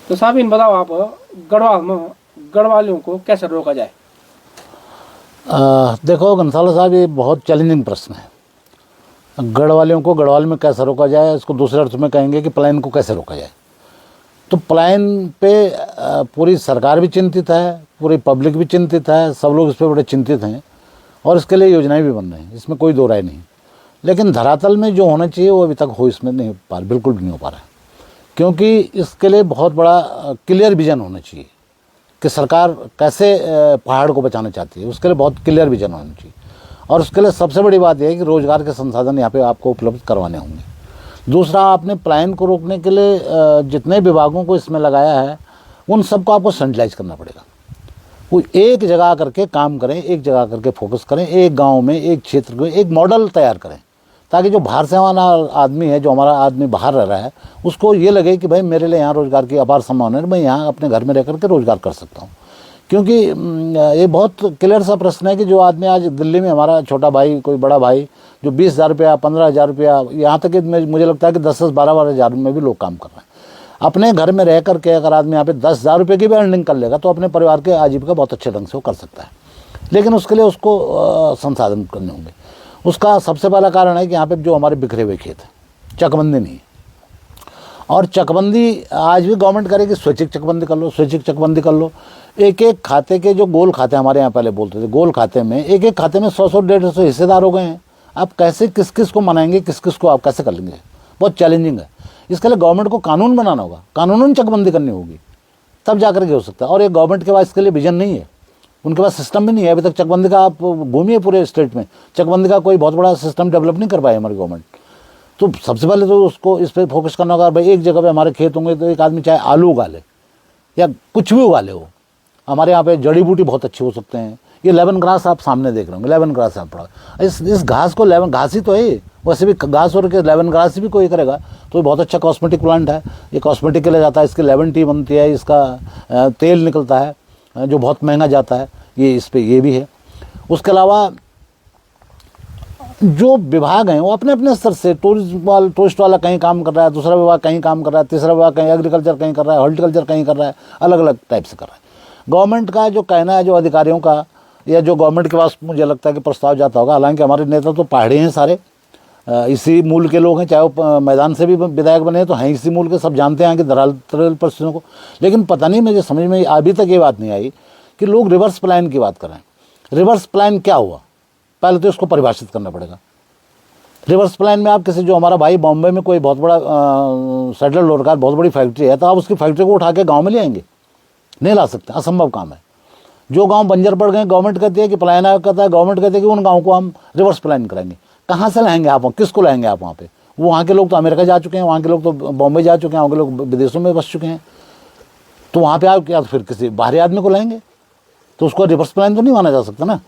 तो साहब इन बताओ आप गढ़वाल में गढ़वालियों को कैसे रोका जाए? देखो घनसाला साहब, ये बहुत चैलेंजिंग प्रश्न है। गढ़वालियों को गढ़वाल में कैसे रोका जाए, इसको दूसरे अर्थ में कहेंगे कि पलायन को कैसे रोका जाए। तो पलायन पे पूरी सरकार भी चिंतित है, पूरी पब्लिक भी चिंतित है, सब लोग इस पर बड़े चिंतित हैं और इसके लिए योजनाएं भी बन रही हैं, इसमें कोई दो राय नहीं। लेकिन धरातल में जो होना चाहिए वो अभी तक हो इसमें नहीं पा रहा, बिल्कुल भी नहीं हो पा रहा है। क्योंकि इसके लिए बहुत बड़ा क्लियर विजन होना चाहिए कि सरकार कैसे पहाड़ को बचाना चाहती है, उसके लिए बहुत क्लियर विजन होना चाहिए। और उसके लिए सबसे बड़ी बात यह है कि रोज़गार के संसाधन यहाँ पे आपको उपलब्ध करवाने होंगे। दूसरा, आपने पलायन को रोकने के लिए जितने विभागों को इसमें लगाया है उन सबको आपको सेंट्रलाइज करना पड़ेगा। वो एक जगह करके काम करें, एक जगह करके फोकस करें, एक गांव में, एक क्षेत्र में एक मॉडल तैयार करें, ताकि जो बाहर से हमारा आदमी है, जो हमारा आदमी बाहर रह रहा है, उसको ये लगे कि भाई मेरे लिए यहाँ रोज़गार की अपार संभावना है, मैं यहाँ अपने घर में रह करके रोज़गार कर सकता हूँ। क्योंकि ये बहुत क्लियर सा प्रश्न है कि जो आदमी आज दिल्ली में, हमारा छोटा भाई, कोई बड़ा भाई, जो 20,000 रुपया, 15,000 रुपया, यहाँ तक कि मुझे लगता है कि 10-10, 12-12 हज़ार में भी लोग काम कर रहे हैं। अपने घर में रह करके अगर आदमी यहाँ पे 10,000 रुपये की भी अर्निंग कर लेगा तो अपने परिवार के आजीविका बहुत अच्छे ढंग से वो कर सकता है। लेकिन उसके लिए उसको संसाधन करने होंगे। उसका सबसे पहला कारण है कि यहाँ पे जो हमारे बिखरे हुए खेत हैं, चकबंदी नहीं है। और चकबंदी आज भी गवर्नमेंट करेगी, स्वैच्छिक चकबंदी कर लो, स्वैच्छिक चकबंदी कर लो। एक एक खाते के, जो गोल खाते हमारे यहाँ पहले बोलते थे, गोल खाते में एक एक खाते में 100-100, 150 हिस्सेदार हो गए हैं। आप कैसे किस किस को मनाएंगे, किस किस को आप कैसे कर लेंगे? बहुत चैलेंजिंग है। इसके लिए गवर्नमेंट को कानून बनाना होगा, कानूनन चकबंदी करनी होगी, तब जाकर के हो सकता है। और एक गवर्नमेंट के पास इसके लिए विजन नहीं है, उनके पास सिस्टम भी नहीं है अभी तक। चकबंदी का आप घूमिए पूरे स्टेट में, चकबंदी का कोई बहुत बड़ा सिस्टम डेवलप नहीं कर पाई हमारी गवर्नमेंट। तो सबसे पहले तो उसको इस पर फोकस करना होगा। भाई एक जगह पे हमारे खेत होंगे तो एक आदमी चाहे आलू उगा ले या कुछ भी उगा ले, हो हमारे यहाँ पे जड़ी बूटी बहुत अच्छे हो सकते हैं। ये लेमन ग्रास आप सामने देख रहे होंगे, लेमन ग्रास आप पड़ा, इस घास को, लेमन घास ही तो है, वैसे भी घास और के लेमन ग्रास भी कोई करेगा तो ये बहुत अच्छा कॉस्मेटिक प्लांट है। ये कॉस्मेटिक के लिए जाता है, इसकी लेमन टी बनती है, इसका तेल निकलता है जो बहुत महंगा जाता है, ये इस पर ये भी है। उसके अलावा जो विभाग हैं वो अपने अपने स्तर से, टूरिस्ट वाला कहीं काम कर रहा है, दूसरा विभाग कहीं काम कर रहा है, तीसरा विभाग कहीं एग्रीकल्चर कहीं कर रहा है, हॉर्टिकल्चर कहीं कर रहा है, अलग अलग टाइप से कर रहा है। गवर्नमेंट का जो कहना है, जो अधिकारियों का, या जो गवर्नमेंट के पास मुझे लगता है कि प्रस्ताव जाता होगा, हालांकि हमारे नेता तो पहाड़ी हैं सारे, इसी मूल के लोग हैं, चाहे वो मैदान से भी विधायक बने तो हैं इसी मूल के, सब जानते हैं कि धरातल परिस्थितियों को। लेकिन पता नहीं, मुझे समझ में अभी तक ये बात नहीं आई कि लोग रिवर्स प्लान की बात कर रहे हैं। रिवर्स प्लान क्या हुआ, पहले तो इसको परिभाषित करना पड़ेगा। रिवर्स प्लान में आप किसी, जो हमारा भाई बॉम्बे में कोई बहुत बड़ा सेटल रोजगार, बहुत बड़ी फैक्ट्री है, तो आप उसकी फैक्ट्री को उठा के गाँव में ले आएंगे? नहीं ला सकते, असंभव काम है। जो गांव बंजर पड़ गए, गवर्नमेंट कहती है कि पलायन आयोग कहता है, गवर्नमेंट कहती है कि उन गाँव को हम रिवर्स प्लान कराएंगे। कहाँ से लाएंगे आप, किसको लाएंगे आप वहाँ पे? वो वहाँ के लोग तो अमेरिका जा चुके हैं, वहाँ के लोग तो बॉम्बे जा चुके हैं, वहाँ के लोग विदेशों में बस चुके हैं। तो वहाँ पे आप क्या फिर किसी बाहरी आदमी को लाएंगे? तो उसको रिवर्स प्लान तो नहीं माना जा सकता ना।